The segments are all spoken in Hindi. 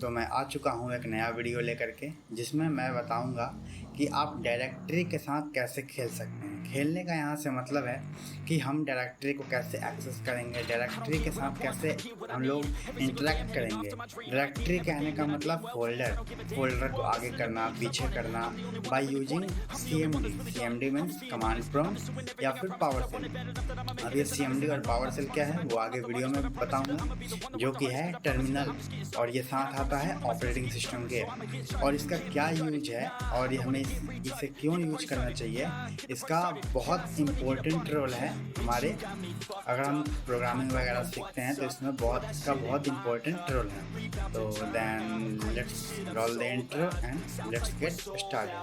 तो मैं आ चुका हूँ एक नया वीडियो लेकर के, जिसमें मैं बताऊँगा कि आप डायरेक्टरी के साथ कैसे खेल सकते हैं। खेलने का यहाँ से मतलब है कि हम डायरेक्टरी को कैसे एक्सेस करेंगे, डायरेक्टरी के साथ कैसे हम लोग इंटरेक्ट करेंगे। डायरेक्टरी कहने का मतलब फोल्डर को आगे करना, पीछे करना by using CMD means command prompt या फिर पावर सेल। अब ये CMD और पावर सेल क्या है वो आगे वीडियो में बताऊंगा, जो कि है टर्मिनल, और ये साथ आता है ऑपरेटिंग सिस्टम के। और इसका क्या यूज है और ये हमें इसे क्यों यूज करना चाहिए, इसका बहुत इम्पोर्टेंट रोल है हमारे, अगर हम प्रोग्रामिंग वगैरह सीखते हैं तो इसमें बहुत इम्पोर्टेंट रोल है। तो then let's roll the intro and let's get started.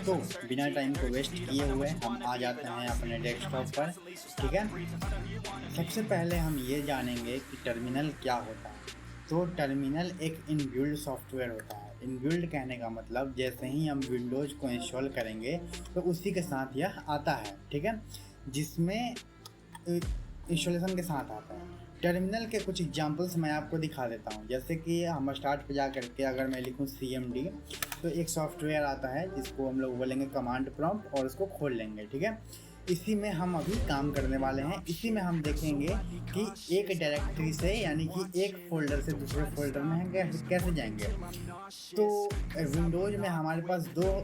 तो बिना टाइम को वेस्ट किए हुए हम आ जाते हैं अपने डेस्कटॉप पर। ठीक है, सबसे पहले हम ये जानेंगे कि टर्मिनल क्या होता है। तो टर्मिनल एक इनबिल्ड सॉफ्टवेयर होता है। इनबिल्ड कहने का मतलब जैसे ही हम विंडोज़ को इंस्टॉल करेंगे तो उसी के साथ यह आता है। ठीक है, जिसमें इंस्टॉलेशन के साथ आता है। टर्मिनल के कुछ एग्जांपल्स मैं आपको दिखा देता हूँ। जैसे कि हम स्टार्ट पे जा करके अगर मैं लिखूँ CMD, तो एक सॉफ्टवेयर आता है जिसको हम लोग बोलेंगे कमांड प्रॉम्प्ट, और उसको खोल लेंगे। ठीक है, इसी में हम अभी काम करने वाले हैं। इसी में हम देखेंगे कि एक डायरेक्टरी से यानी कि एक फोल्डर से दूसरे फोल्डर में हम कैसे जाएंगे। तो विंडोज़ में हमारे पास दो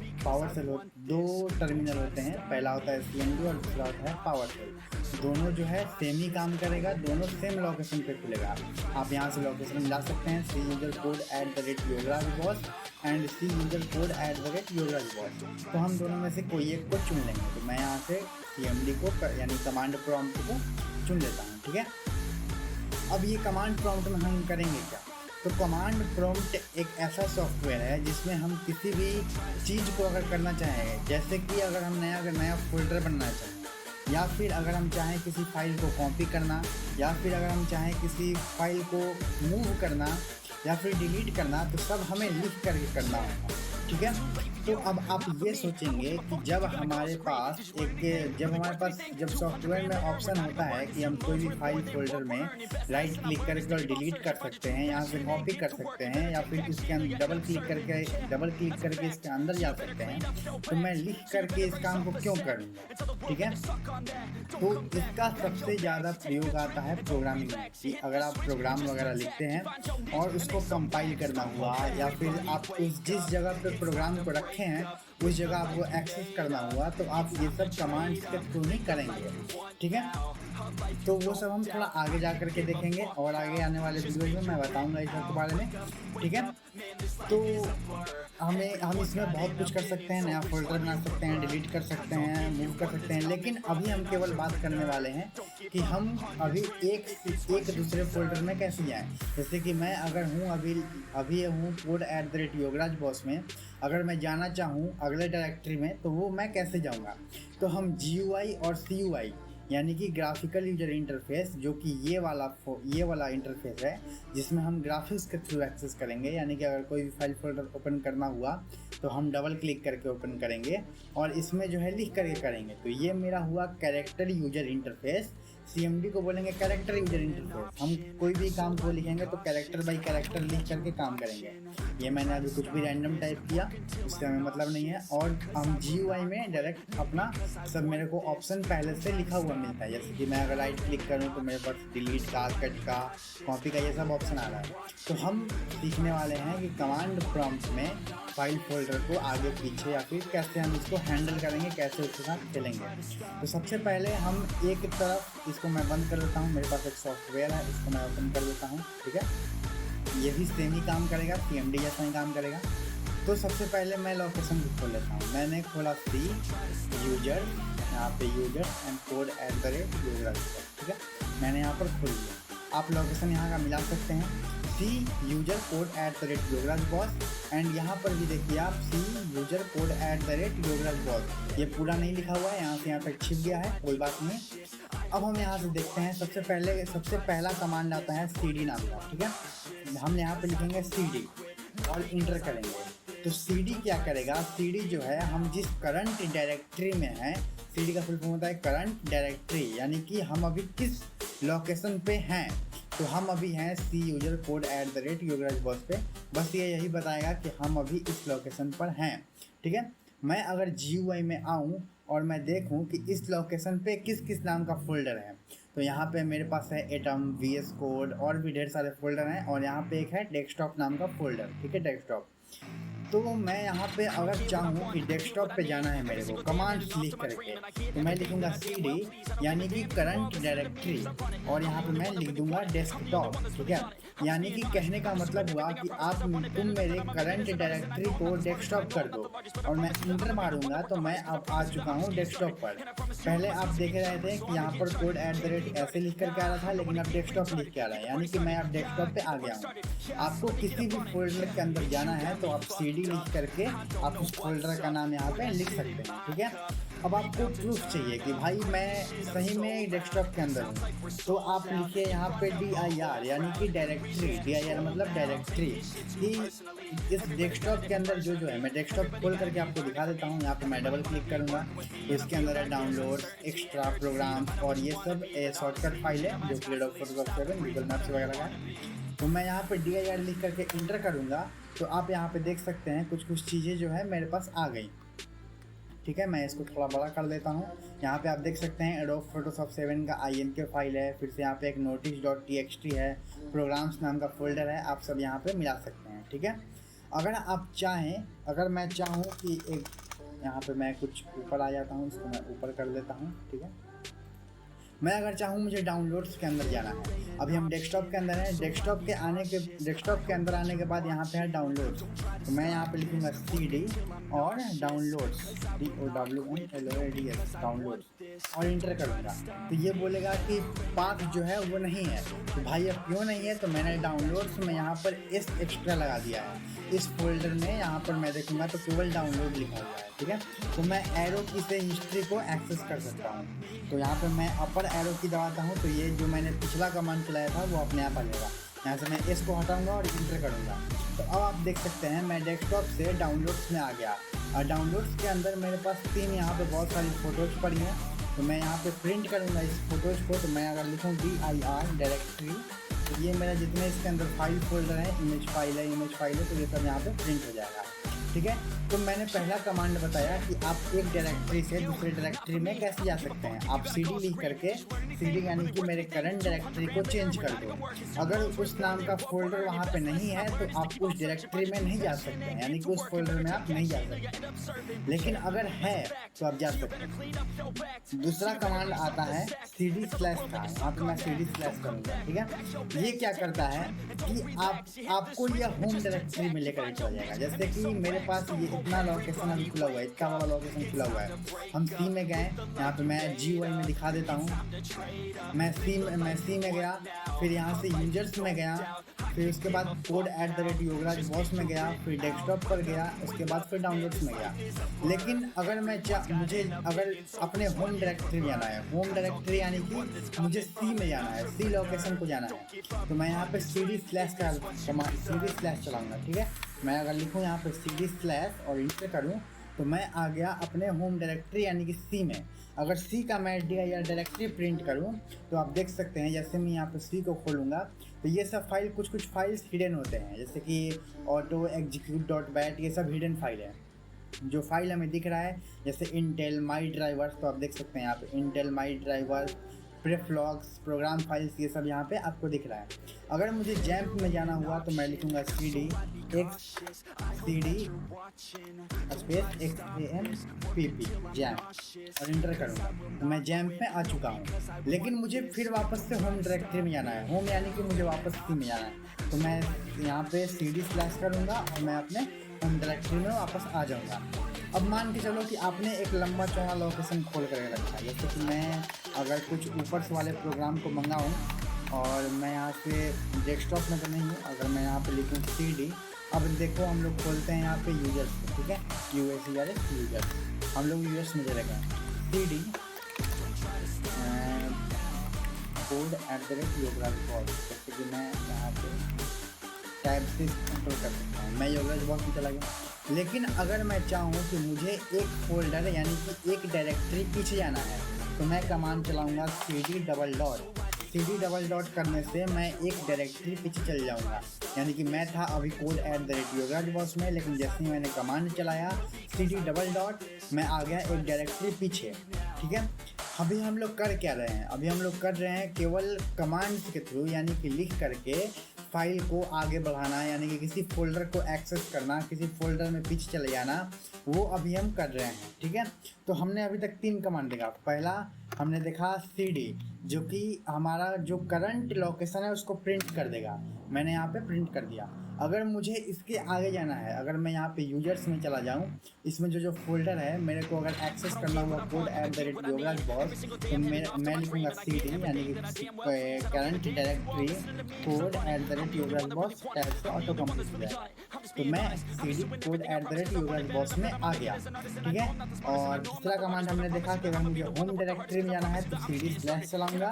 टर्मिनल होते हैं। पहला होता है CMD और दूसरा होता है पावर सेल। दोनों जो है सेम ही काम करेगा, दोनों सेम लोकेशन पे खुलेगा। आप यहाँ से लोकेशन मिला सकते हैं cuser_code@yograjboss एंड cuser_code@yograjboss। तो हम दोनों में से कोई एक को चुन लेंगे। तो मैं यहाँ से CMD को यानी कमांड प्रॉम्प्ट को चुन लेता हूँ। ठीक है, अब ये कमांड प्रॉम्प्ट में हम करेंगे क्या। तो कमांड प्रॉम्प्ट एक ऐसा सॉफ्टवेयर है जिसमें हम किसी भी चीज़ को अगर करना चाहें, जैसे कि अगर हम नया फोल्डर बनना चाहें, या फिर अगर हम चाहें किसी फाइल को कॉपी करना, या फिर अगर हम चाहें किसी फाइल को मूव करना या फिर डिलीट करना, तो सब हमें लिख करके करना होगा। ठीक है, तो अब आप ये सोचेंगे कि जब हमारे पास जब सॉफ्टवेयर में ऑप्शन होता है कि हम कोई भी फाइल फोल्डर में राइट क्लिक करके और डिलीट कर सकते हैं, यहाँ से कॉपी कर सकते हैं, या फिर इसके अंदर डबल क्लिक करके इसके अंदर जा सकते हैं, तो मैं लिख करके इस काम को क्यों करूँगा। ठीक है, तो इसका सबसे ज़्यादा प्रयोग आता है प्रोग्रामिंग में, कि अगर आप प्रोग्राम वगैरह लिखते हैं और उसको कंपाइल करना हुआ, या फिर आप जिस जगह पे प्रोग्राम को रखे हैं उस जगह आपको एक्सेस करना हुआ, तो आप ये सब कमांड्स के थ्रू ही करेंगे। ठीक है, तो वो सब हम थोड़ा आगे जा करके देखेंगे, और आगे आने वाले वीडियो में मैं बताऊंगा इस सब के बारे में। ठीक है, तो हम इसमें बहुत कुछ कर सकते हैं। नया फोल्डर बना सकते हैं, डिलीट कर सकते हैं, मूव कर सकते हैं, लेकिन अभी हम केवल बात करने वाले हैं कि हम अभी एक दूसरे फोल्डर में कैसे जाएं। जैसे कि मैं अगर हूँ अभी हूँ code@yograjboss में, अगर मैं जाना चाहूँ अगले डायरेक्टरी में, तो वो मैं कैसे जाऊँगा। तो हम GUI और CUI यानी कि ग्राफिकल यूजर इंटरफेस, जो कि ये वाला इंटरफेस है जिसमें हम ग्राफिक्स के थ्रू एक्सेस करेंगे। यानी कि अगर कोई भी फाइल फोल्डर ओपन करना हुआ तो हम डबल क्लिक करके ओपन करेंगे और इसमें जो है लिख करके करेंगे। तो ये मेरा हुआ कैरेक्टर यूजर इंटरफेस। CMD को बोलेंगे कैरेक्टर यूजर इंटरफेस। हम कोई भी काम को लिखेंगे तो कैरेक्टर बाई कैरेक्टर लिख करके काम करेंगे। ये मैंने अभी कुछ भी रैंडम टाइप किया, उससे हमें मतलब नहीं है। और हम GUI में डायरेक्ट अपना सब मेरे को ऑप्शन पहले से लिखा हुआ मिलता है। जैसे कि मैं अगर राइट क्लिक करूँ तो मेरे पास डिलीट का, कट का, कॉपी का, ये सब ऑप्शन आ रहा है। तो हम सीखने वाले हैं कि कमांड प्रॉम्प्ट में फाइल फोल्डर को आगे पीछे या फिर कैसे हम इसको हैंडल करेंगे, कैसे उसके साथ खेलेंगे। तो सबसे पहले हम एक तरफ इसको मैं बंद कर देता हूँ। मेरे पास एक सॉफ्टवेयर है, इसको मैं ओपन कर देता हूँ। ठीक है, ये भी सेम ही काम करेगा, CMD जैसा ही काम करेगा। तो सबसे पहले मैं लोकेशन को खोल लेता हूँ। मैंने खोला यूजर, यहाँ पे यूजर एंड code@yograjboss। ठीक है, मैंने यहाँ पर खोल लिया। आप लोकेशन यहाँ का मिला सकते हैं, cuser_code@yograjboss, एंड यहाँ पर भी देखिए आप cuser_code@yograjboss। ये पूरा नहीं लिखा हुआ है, यहाँ से यहाँ तक छिप गया है, कोई बात नहीं। अब हम यहाँ से देखते हैं, सबसे पहला कमांड आता है CD नाम का। ठीक है, हम यहाँ पे लिखेंगे CD और इंटर करेंगे। तो CD क्या करेगा, CD जो है हम जिस करंट डायरेक्टरी में है, CD का फुल फॉर्म होता है करंट डायरेक्टरी, यानी कि हम अभी किस लोकेशन पे हैं। तो हम अभी हैं सी यूजर कोड @yogaraj boss पे, बस ये यही बताएगा कि हम अभी इस लोकेशन पर हैं। ठीक है, मैं अगर GUI में आऊँ और मैं देखूँ कि इस लोकेशन पे किस किस नाम का फोल्डर है, तो यहाँ पे मेरे पास है एटम, VS कोड और भी ढेर सारे फोल्डर हैं, और यहाँ पे एक है डेस्कटॉप नाम का फोल्डर। ठीक है, डेस्कटॉप। तो मैं यहाँ पे अगर चाहूँ कि डेस्कटॉप पे जाना है मेरे को कमांड्स लिख करके, तो मैं लिखूँगा CD यानी कि करंट डायरेक्टरी, और यहाँ पे मैं लिख दूँगा डेस्कटॉप। ठीक है, यानी कि कहने का मतलब हुआ कि तुम मेरे करंट डायरेक्टरी को डेस्कटॉप कर दो, और मैं इंटर मारूंगा तो मैं अब आ चुका हूँ डेस्कटॉप पर। पहले आप देख रहे थे कि यहाँ पर कोड ऐसे लिख करके आ रहा था, लेकिन अब डेस्कटॉप लिख के आ रहा है, यानी कि मैं अब डेस्कटॉप पे आ गया हूँ। आपको किसी भी फोल्डर के अंदर जाना है तो आप CD लिख करके आप उस फोल्डर का नाम यहाँ पे लिख सकते हैं। ठीक है, अब आपको प्रूफ चाहिए कि भाई मैं सही में डेस्कटॉप के अंदर हूँ, तो आप लिखिए यहाँ पे DIR यानी कि डायरेक्टरी। DIR मतलब डायरेक्टरी, कि इस डेस्कटॉप के अंदर जो है, मैं डेस्कटॉप खोल करके आपको दिखा देता हूँ। यहाँ पे मैं डबल क्लिक करूँगा तो इसके अंदर है डाउनलोड, एक्स्ट्रा प्रोग्राम, और ये सब शॉर्टकट फाइल है जो कि Photoshop 7 गूगल मैप्स वगैरह का है। तो मैं यहाँ पे DIR लिख करके इंटर करूँगा तो आप यहाँ पे देख सकते हैं कुछ चीज़ें जो है मेरे पास आ गई। ठीक है, मैं इसको थोड़ा बड़ा कर देता हूँ। यहाँ पे आप देख सकते हैं एडोब फोटोशॉप 7 का INK फाइल है, फिर से यहाँ पे एक notice.txt है, प्रोग्राम्स नाम का फोल्डर है, आप सब यहाँ पे मिला सकते हैं। ठीक है, अगर आप चाहें, अगर मैं चाहूँ कि एक यहाँ पे मैं कुछ ऊपर आ जाता हूँ, इसको मैं ऊपर कर देता हूँ। ठीक है, मैं अगर चाहूँ मुझे डाउनलोड्स के अंदर जाना है, अभी हम डेस्कटॉप के अंदर हैं, डेस्कटॉप के अंदर आने के बाद यहाँ पे है डाउनलोड्स, तो मैं यहाँ पे लिखूँगा CD और डाउनलोड्स, DOWNLOADS डाउनलोड्स, और इंटर करूँगा तो ये बोलेगा कि पाथ जो है वो नहीं है। तो भाई अब क्यों नहीं है, तो मैंने डाउनलोड्स में यहाँ पर S एक्स्ट्रा लगा दिया है। इस फोल्डर में यहाँ पर मैं देखूँगा तो केवल डाउनलोड लिखा हुआ है। ठीक है, तो मैं एरो की से हिस्ट्री को एक्सेस कर सकता हूँ। तो यहाँ पे मैं अपर एरो की दबाता हूँ तो ये जो मैंने पिछला कमांड चलाया था वो अपने आप आ जाएगा। यहाँ से मैं S को हटाऊँगा और इंटर करूँगा तो अब आप देख सकते हैं मैं डेस्कटॉप से डाउनलोड्स में आ गया, और डाउनलोड्स के अंदर मेरे पास 3 यहाँ पे बहुत सारी फ़ोटोज़ पड़ी हैं। तो मैं यहाँ पे प्रिंट करूँगा इस फोटोज़ को, तो मैं अगर लिखूँ DIR डायरेक्टरी, तो ये मेरा जितने इसके अंदर फाइल फोल्डर है, इमेज फाइल है, तो ये सब यहाँ पे प्रिंट हो जाएगा। ठीक है, तो मैंने पहला कमांड बताया कि आप एक डायरेक्टरी से दूसरे डायरेक्टरी में कैसे जा सकते हैं। आप CD लिख करके, CD यानी कि मेरे करंट डायरेक्टरी को चेंज कर दो। अगर उस नाम का फोल्डर वहाँ पे नहीं है तो आप उस डायरेक्टरी में नहीं जा सकते हैं, यानी कि उस फोल्डर में आप नहीं जा सकते, लेकिन अगर है तो आप जा सकते हैं। दूसरा कमांड आता है CD स्लैश का, यहाँ पर मैं CD स्लैश करूँगा। ठीक है, ये क्या करता है कि आपको यह होम डायरेक्टरी में लेकर चला जाएगा। जैसे कि मेरे पास ये इतना लोकेशन अभी खुला हुआ है, इतना बड़ा लोकेशन खुला हुआ है, हम C में गए, यहाँ पे मैं GUI में दिखा देता हूँ। मैं C में गया, फिर यहाँ से यूजर्स में गया, फिर उसके बाद कोड @yogaraj boss में गया, फिर डेस्कटॉप पर गया, उसके बाद फिर डाउनलोड्स में गया। लेकिन अगर मुझे अगर अपने होम डायरेक्टरी में जाना है, होम डायरेक्टरी यानी कि मुझे C में जाना है, C लोकेशन को जाना है, तो मैं यहाँ पे CD स्लैश चलाऊँगा। ठीक है, मैं अगर लिखूँ यहाँ पे CD स्लैश और इंटर करूँ तो मैं आ गया अपने होम डायरेक्टरी यानी कि C में। अगर C का मैं DIR डायरेक्टरी प्रिंट करूँ तो आप देख सकते हैं, जैसे मैं यहाँ पे C को खोलूँगा तो ये सब फाइल कुछ फाइल्स हिडन होते हैं, जैसे कि ऑटो execute.bat, ये सब हिडन फाइल है। जो फाइल हमें दिख रहा है जैसे इंटेल माई ड्राइवर्स, तो आप देख सकते हैं यहाँ पे इंटेल माई ड्राइवर्स, प्रेफ्लॉग्स, प्रोग्राम फाइल्स, ये सब यहाँ पे आपको दिख रहा है। अगर मुझे जैम्प में जाना हुआ तो मैं लिखूँगा CD स्पेस XAMPP जैम्प और इंटर करूँगा तो मैं जैम्प में आ चुका हूँ। लेकिन मुझे फिर वापस से होम डायरेक्टरी में जाना है, होम यानी कि मुझे वापस C में जाना है, तो मैं यहाँ पे CD स्लैश करूँगा और मैं अपने होम डायरेक्टरी में वापस आ जाऊँगा। अब मान के चलो कि आपने एक लंबा चौड़ा लोकेशन खोल कर रखा है, जैसे कि मैं अगर कुछ ऊपर से वाले प्रोग्राम को मंगाऊँ और मैं यहाँ पे डेस्कटॉप में तो नहीं हूँ, अगर मैं यहाँ पे लिखूँ CD, अब देखो हम लोग खोलते हैं यहाँ पे यूजर्स, ठीक है, यूजर्स, हम लोग यूजर्स में चले गए, CD कोड @yogaraj boss, जैसे कि मैं यहाँ पे टाइप से कंट्रोल कर सकता हूँ, मैं yogaraj boss में चला गया। लेकिन अगर मैं चाहूँ कि मुझे एक फोल्डर यानी कि एक डायरेक्टरी पीछे जाना है तो मैं कमांड चलाऊँगा cd double dot. cd double dot करने से मैं एक डायरेक्टरी पीछे चल जाऊँगा, यानी कि मैं था अभी code@yogaraj boss में, लेकिन जैसे ही मैंने कमांड चलाया cd डबल डॉट मैं आ गया एक डायरेक्टरी पीछे। ठीक है, अभी हम लोग कर क्या रहे हैं? अभी हम लोग कर रहे हैं केवल कमांड्स के थ्रू, यानी कि लिख करके फाइल को आगे बढ़ाना, यानी कि किसी फोल्डर को एक्सेस करना, किसी फोल्डर में पीछे चले जाना, वो अभी हम कर रहे हैं। ठीक है, तो हमने अभी तक 3 कमांड देखा। पहला हमने देखा cd, जो कि हमारा जो करंट लोकेशन है उसको प्रिंट कर देगा। मैंने यहाँ पे प्रिंट कर दिया। अगर मुझे इसके आगे जाना है, अगर मैं यहाँ पे यूजर्स में चला जाऊँ, इसमें जो फोल्डर है मेरे को अगर एक्सेस करना हुआ code@yogaraj boss, तो मैं लिखूँगा cd, यानी कि current directory code@yogaraj boss tab से ऑटो कंप्लीट हो जाएगा। तो मैं cd code@yogaraj boss में आ गया। ठीक है, और दूसरा कमांड हमने देखा कि अगर मुझे होम डायरेक्टरी में जाना है तो cd स्लैश चलाऊँगा,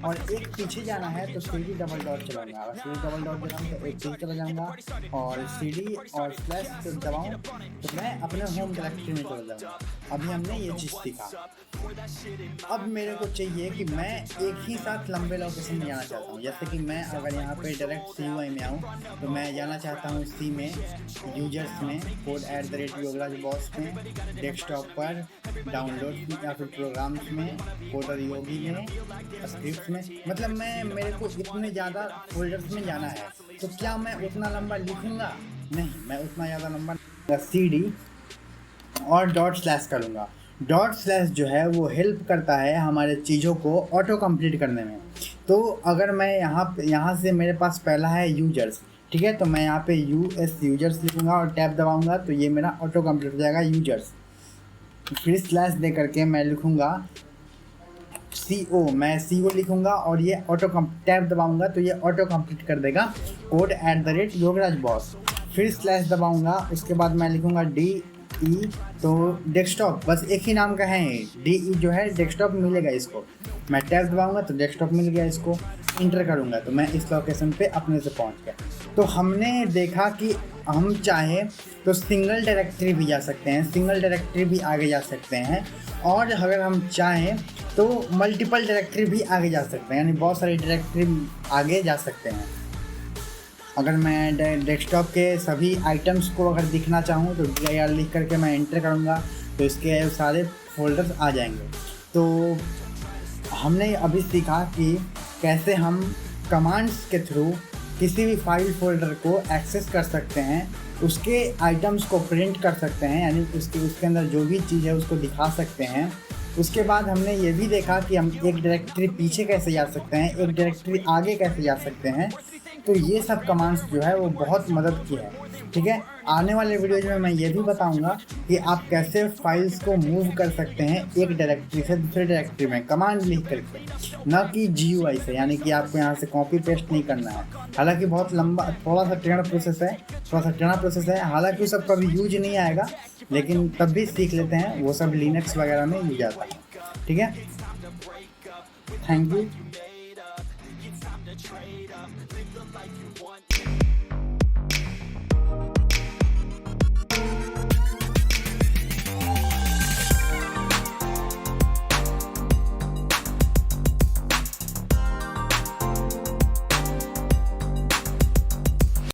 और एक पीछे जाना है तो cd डबल डॉट चलाऊँगा। अगर cd डबल डॉट चलाऊँ तो एक पीछे चला जाऊँगा, और cd और स्लैश दबाऊँ तो मैं अपने होम डायरेक्टरी में चला जाऊँगा। अभी हमने ये चीज़ सीखा। अब मेरे को चाहिए कि मैं एक ही साथ लंबे लोकेशन में जाना चाहता हूँ। जैसे कि मैं अगर यहाँ पे डायरेक्ट CUI में आऊँ तो मैं जाना चाहता हूँ सी में, यूजर्स में, code@yogaraj boss में, डेस्कटॉप पर, डाउनलोड या फिर प्रोग्राम्स में, कोडर योगी में, स्क्रिप्ट में, मतलब मेरे को इतने ज़्यादा फोल्डर्स में जाना है। तो क्या मैं उतना लंबा लिखूँगा? नहीं, मैं उतना ज़्यादा लंबा cd और डॉट स्लैश करूँगा। डॉट स्लैश जो है वो हेल्प करता है हमारे चीज़ों को ऑटो कंप्लीट करने में। तो अगर मैं यहाँ से मेरे पास पहला है यूजर्स, ठीक है, तो मैं यहाँ पे यूजर्स लिखूँगा और टैब दबाऊँगा तो ये मेरा ऑटो कंप्लीट हो जाएगा यूजर्स। फिर स्लैश दे करके मैं लिखूँगा मैं CO लिखूँगा और ये टैब दबाऊँगा तो ये ऑटो कंप्लीट कर देगा code@yogaraj boss। फिर स्लैश दबाऊँगा, उसके बाद मैं लिखूँगा DE, तो डेस्कटॉप, बस एक ही नाम का है DE जो है डेस्कटॉप मिलेगा इसको। मैं टैब दबाऊँगा तो डेस्कटॉप मिल गया, इसको इंटर करूँगा तो मैं इस लोकेशन पे अपने से पहुँच गया। तो हमने देखा कि हम चाहें तो सिंगल डायरेक्टरी भी जा सकते हैं, सिंगल डायरेक्टरी भी आगे जा सकते हैं, और अगर हम चाहें तो मल्टीपल डायरेक्टरी भी आगे जा सकते हैं, यानी बहुत सारी डायरेक्टरी आगे जा सकते हैं। अगर मैं डेस्कटॉप के सभी आइटम्स को अगर दिखना चाहूँ तो dir लिख करके मैं एंटर करूँगा तो इसके सारे फोल्डर्स आ जाएंगे। तो हमने अभी सीखा कि कैसे हम कमांड्स के थ्रू किसी भी फाइल फोल्डर को एक्सेस कर सकते हैं, उसके आइटम्स को प्रिंट कर सकते हैं, यानी उसके अंदर जो भी चीज़ है उसको दिखा सकते हैं। उसके बाद हमने ये भी देखा कि हम एक डायरेक्टरी पीछे कैसे जा सकते हैं, एक डायरेक्टरी आगे कैसे जा सकते हैं। तो ये सब कमांड्स जो है वो बहुत मदद की है। ठीक है, आने वाले वीडियोज में मैं ये भी बताऊंगा कि आप कैसे फाइल्स को मूव कर सकते हैं एक डायरेक्टरी से दूसरे डायरेक्टरी में कमांड लिख करके, न कि GUI से, यानी कि आपको यहाँ से कॉपी पेस्ट नहीं करना है। हालांकि बहुत लंबा थोड़ा सा टेढ़ा प्रोसेस है, हालांकि वो सब कभी यूज नहीं आएगा, लेकिन तब भी सीख लेते हैं, वो सब लिनक्स वगैरह में यूज आता है। ठीक है, थैंक यू।